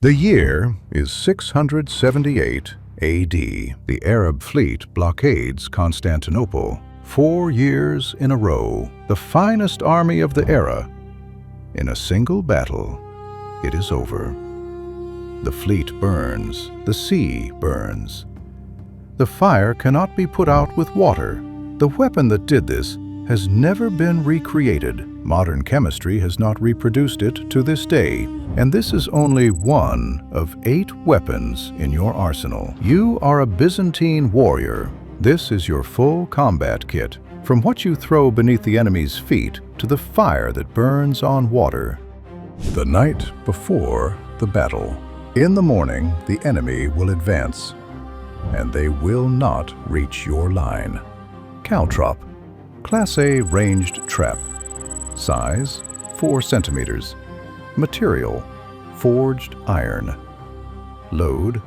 The year is 678 AD. The Arab fleet blockades Constantinople 4 years in a row. The finest army of the era. In a single battle, it is over. The fleet burns. The sea burns. The fire cannot be put out with water. The weapon that did this has never been recreated. Modern chemistry has not reproduced it to this day, and this is only one of 8 weapons in your arsenal. You are a Byzantine warrior. This is your full combat kit, from what you throw beneath the enemy's feet to the fire that burns on water. The night before the battle. In the morning, the enemy will advance, and they will not reach your line. Caltrop, Class A ranged trap. Size, 4 centimeters. Material, forged iron. Load,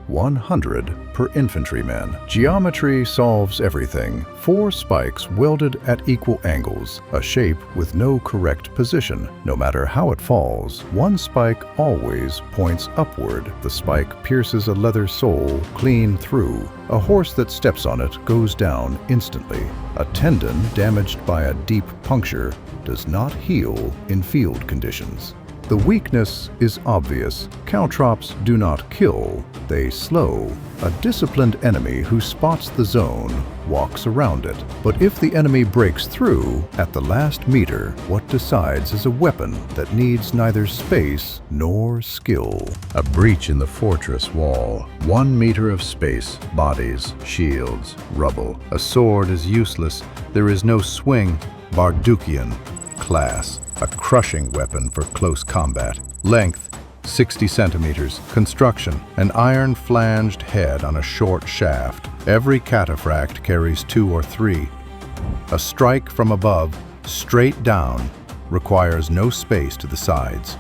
100 per infantryman. Geometry solves everything. 4 spikes welded at equal angles, a shape with no correct position. No matter how it falls, one spike always points upward. The spike pierces a leather sole clean through. A horse that steps on it goes down instantly. A tendon damaged by a deep puncture does not heal in field conditions. The weakness is obvious. Caltrops do not kill, they slow. A disciplined enemy who spots the zone walks around it. But if the enemy breaks through at the last meter, what decides is a weapon that needs neither space nor skill. A breach in the fortress wall. 1 meter of space, bodies, shields, rubble. A sword is useless. There is no swing. Bardoukion. Class. A crushing weapon for close combat. Length, 60 centimeters. Construction, an iron flanged head on a short shaft. Every cataphract carries 2 or 3. A strike from above, straight down, requires no space to the sides.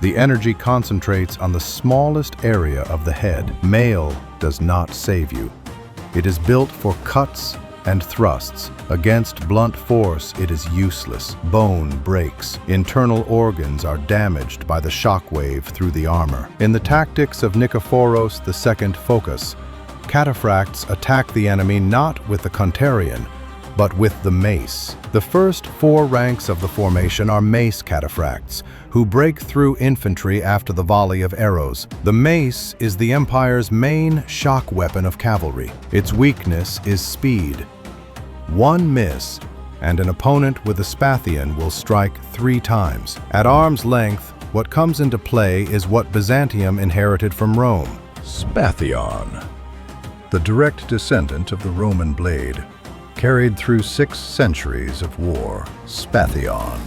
The energy concentrates on the smallest area of the head. Mail does not save you. It is built for cuts and thrusts. Against blunt force, it is useless. Bone breaks. Internal organs are damaged by the shockwave through the armor. In the tactics of Nikephoros II Phocas, cataphracts attack the enemy not with the Kontarion, but with the mace. The first 4 ranks of the formation are mace cataphracts, who break through infantry after the volley of arrows. The mace is the Empire's main shock weapon of cavalry. Its weakness is speed. 1 miss, and an opponent with a Spathion will strike 3 times. At arm's length, what comes into play is what Byzantium inherited from Rome. Spathion, the direct descendant of the Roman blade, carried through 6 centuries of war. Spathion.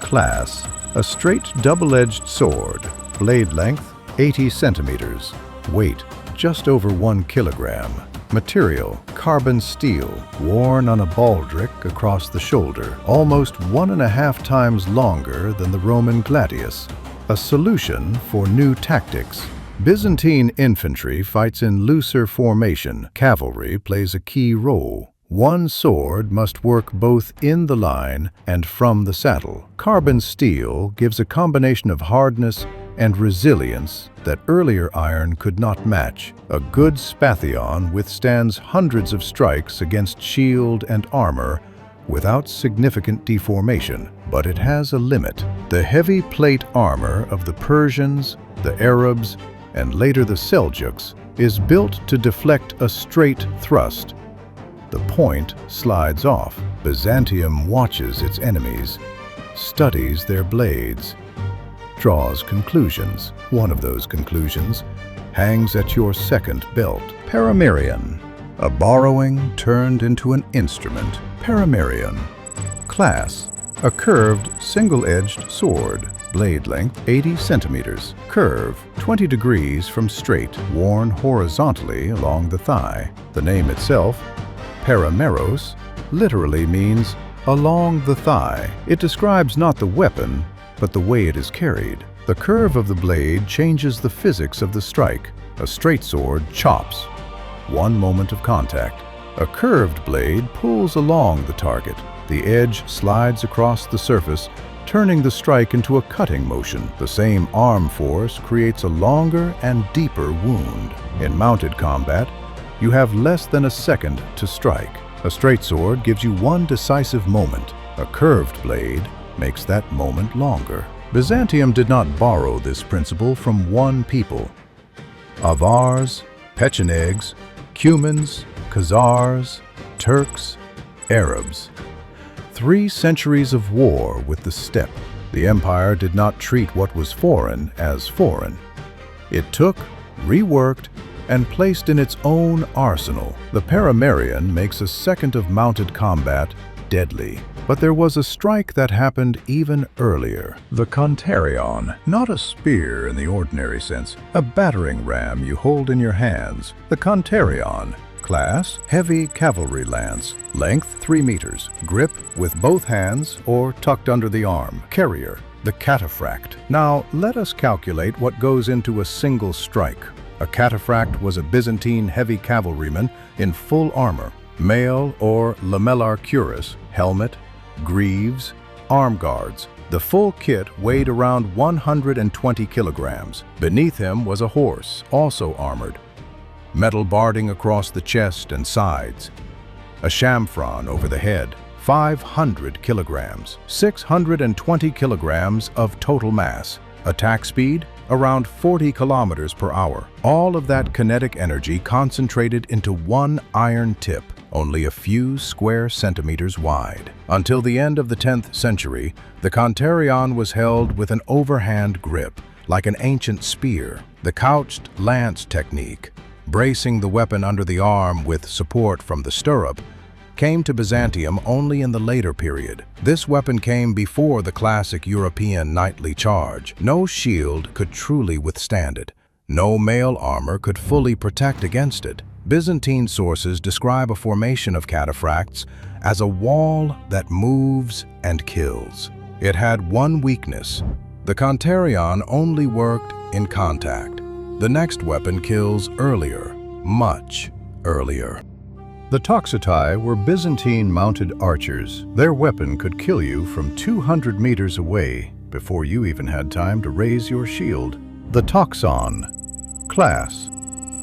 Class, a straight double-edged sword. Blade length, 80 centimeters. Weight, just over 1 kilogram. Material, carbon steel, worn on a baldric across the shoulder, almost 1.5 times longer than the Roman gladius. A solution for new tactics. Byzantine infantry fights in looser formation. Cavalry plays a key role. One sword must work both in the line and from the saddle. Carbon steel gives a combination of hardness and resilience that earlier iron could not match. A good Spathion withstands hundreds of strikes against shield and armor without significant deformation, but it has a limit. The heavy plate armor of the Persians, the Arabs, and later the Seljuks is built to deflect a straight thrust. The point slides off. Byzantium watches its enemies, studies their blades, draws conclusions. One of those conclusions hangs at your second belt. Paramerion, a borrowing turned into an instrument. Paramerion. Class, a curved, single-edged sword. Blade length, 80 centimeters. Curve, 20 degrees from straight, worn horizontally along the thigh. The name itself, Parameros, literally means along the thigh. It describes not the weapon, but the way it is carried. The curve of the blade changes the physics of the strike. A straight sword chops. 1 moment of contact. A curved blade pulls along the target. The edge slides across the surface, turning the strike into a cutting motion. The same arm force creates a longer and deeper wound. In mounted combat, you have less than a second to strike. A straight sword gives you one decisive moment. A curved blade makes that moment longer. Byzantium did not borrow this principle from one people. Avars, Pechenegs, Cumans, Khazars, Turks, Arabs. 3 centuries of war with the steppe. The empire did not treat what was foreign as foreign. It took, reworked, and placed in its own arsenal. The Paramerion makes a second of mounted combat deadly. But there was a strike that happened even earlier. The Kontarion, not a spear in the ordinary sense, a battering ram you hold in your hands. The Kontarion, class, heavy cavalry lance, length 3 meters, grip with both hands or tucked under the arm. Carrier, the cataphract. Now let us calculate what goes into a single strike. A cataphract was a Byzantine heavy cavalryman in full armor, mail or lamellar cuirass, helmet, greaves, arm guards. The full kit weighed around 120 kilograms. Beneath him was a horse, also armored. Metal barding across the chest and sides. A chamfron over the head, 500 kilograms. 620 kilograms of total mass. Attack speed, around 40 kilometers per hour. All of that kinetic energy concentrated into one iron tip, only a few square centimeters wide. Until the end of the 10th century, the Kontarion was held with an overhand grip, like an ancient spear. The couched lance technique, bracing the weapon under the arm with support from the stirrup, came to Byzantium only in the later period. This weapon came before the classic European knightly charge. No shield could truly withstand it. No mail armor could fully protect against it. Byzantine sources describe a formation of cataphracts as a wall that moves and kills. It had one weakness. The Kontarion only worked in contact. The next weapon kills earlier, much earlier. The Toxotai were Byzantine-mounted archers. Their weapon could kill you from 200 meters away before you even had time to raise your shield. The Toxon, class,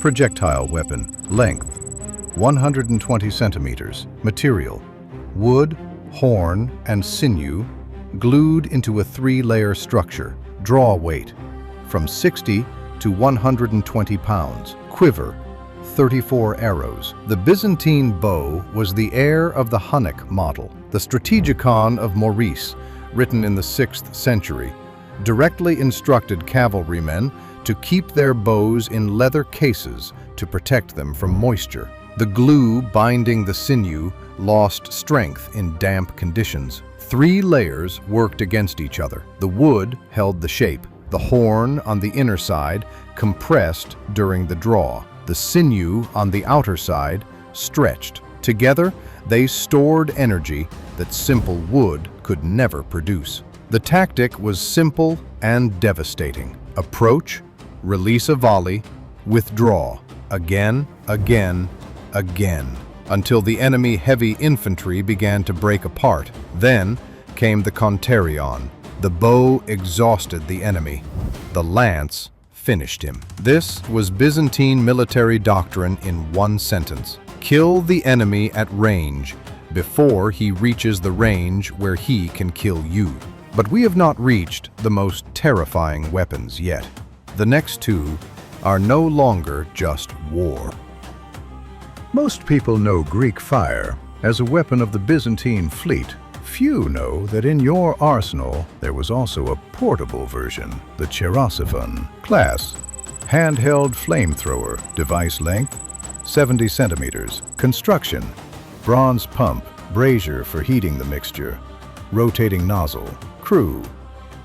projectile weapon, length 120 centimeters, material, wood, horn, and sinew, glued into a 3-layer structure, draw weight, from 60 to 120 pounds, quiver, 34 arrows. The Byzantine bow was the heir of the Hunnic model. The Strategicon of Maurice, written in the 6th century, directly instructed cavalrymen to keep their bows in leather cases to protect them from moisture. The glue binding the sinew lost strength in damp conditions. 3 layers worked against each other. The wood held the shape. The horn on the inner side compressed during the draw. The sinew on the outer side stretched. Together, they stored energy that simple wood could never produce. The tactic was simple and devastating. Approach, release a volley, withdraw, again, again, again, until the enemy heavy infantry began to break apart. Then came the Kontarion. The bow exhausted the enemy. The lance finished him. This was Byzantine military doctrine in one sentence. Kill the enemy at range before he reaches the range where he can kill you. But we have not reached the most terrifying weapons yet. The next 2 are no longer just war. Most people know Greek fire as a weapon of the Byzantine fleet. Few know that in your arsenal there was also a portable version, the Cheirosiphon. Class, handheld flamethrower, device length 70 centimeters. Construction, bronze pump, brazier for heating the mixture, rotating nozzle. Crew,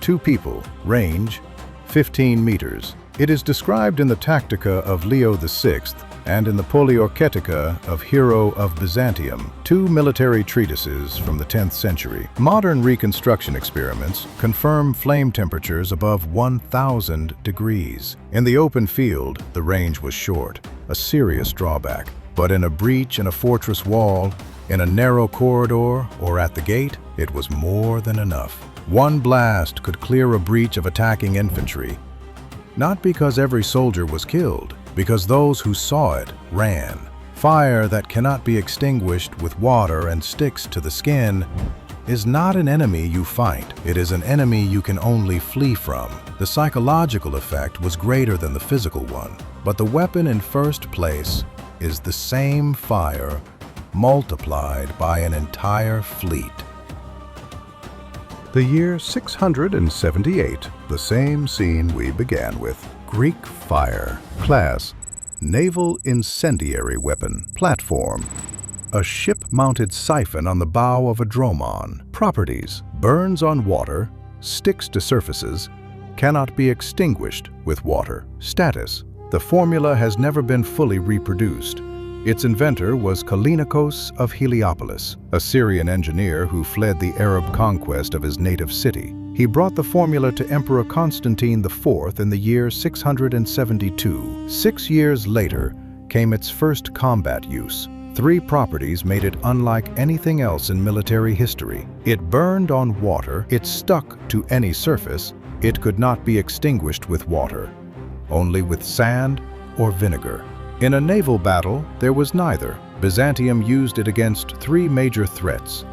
2 people, range 15 meters. It is described in the Tactica of Leo VI and in the Poliorketica of Hero of Byzantium, 2 military treatises from the 10th century. Modern reconstruction experiments confirm flame temperatures above 1,000 degrees. In the open field, the range was short, a serious drawback. But in a breach in a fortress wall, in a narrow corridor, or at the gate, it was more than enough. One blast could clear a breach of attacking infantry. Not because every soldier was killed, because those who saw it ran. Fire that cannot be extinguished with water and sticks to the skin is not an enemy you fight. It is an enemy you can only flee from. The psychological effect was greater than the physical one, but the weapon in first place is the same fire multiplied by an entire fleet. The year 678, the same scene we began with. Greek fire. Class: naval incendiary weapon. Platform: a ship-mounted siphon on the bow of a dromon. Properties: burns on water, sticks to surfaces, cannot be extinguished with water. Status: the formula has never been fully reproduced. Its inventor was Kallinikos of Heliopolis, a Syrian engineer who fled the Arab conquest of his native city. He brought the formula to Emperor Constantine IV in the year 672. 6 years later came its first combat use. 3 properties made it unlike anything else in military history. It burned on water, it stuck to any surface, it could not be extinguished with water, only with sand or vinegar. In a naval battle, there was neither. Byzantium used it against 3 major threats: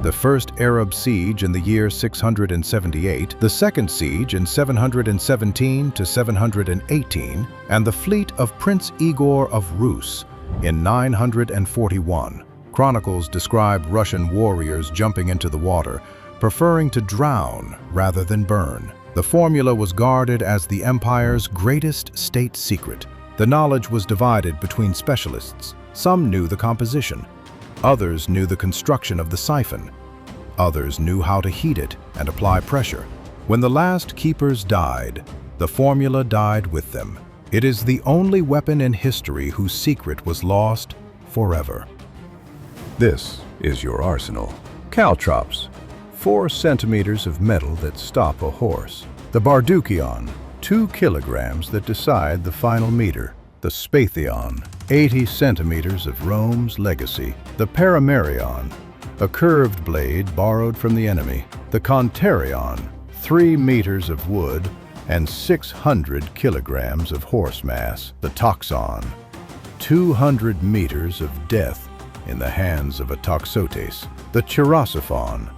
the first Arab siege in the year 678, the second siege in 717 to 718, and the fleet of Prince Igor of Rus in 941. Chronicles describe Russian warriors jumping into the water, preferring to drown rather than burn. The formula was guarded as the empire's greatest state secret. The knowledge was divided between specialists. Some knew the composition. Others knew the construction of the siphon. Others knew how to heat it and apply pressure. When the last keepers died, the formula died with them. It is the only weapon in history whose secret was lost forever. This is your arsenal. Caltrops, 4 centimeters of metal that stop a horse. The Bardoukion, 2 kilograms that decide the final meter. The Spathion, 80 centimeters of Rome's legacy. The Paramerion, a curved blade borrowed from the enemy. The Kontarion, 3 meters of wood and 600 kilograms of horse mass. The Toxon, 200 meters of death in the hands of a Toxotes. The Cheirosiphon,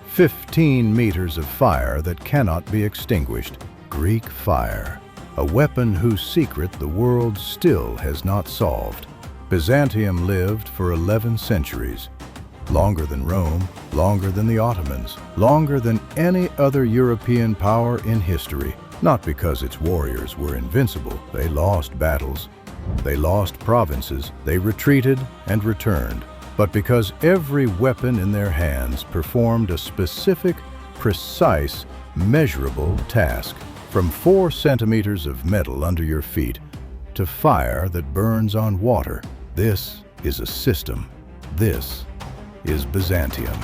15 meters of fire that cannot be extinguished. Greek fire, a weapon whose secret the world still has not solved. Byzantium lived for 11 centuries, longer than Rome, longer than the Ottomans, longer than any other European power in history. Not because its warriors were invincible. They lost battles, they lost provinces, they retreated and returned, but because every weapon in their hands performed a specific, precise, measurable task. From 4 centimeters of metal under your feet to fire that burns on water. This is a system. This is Byzantium.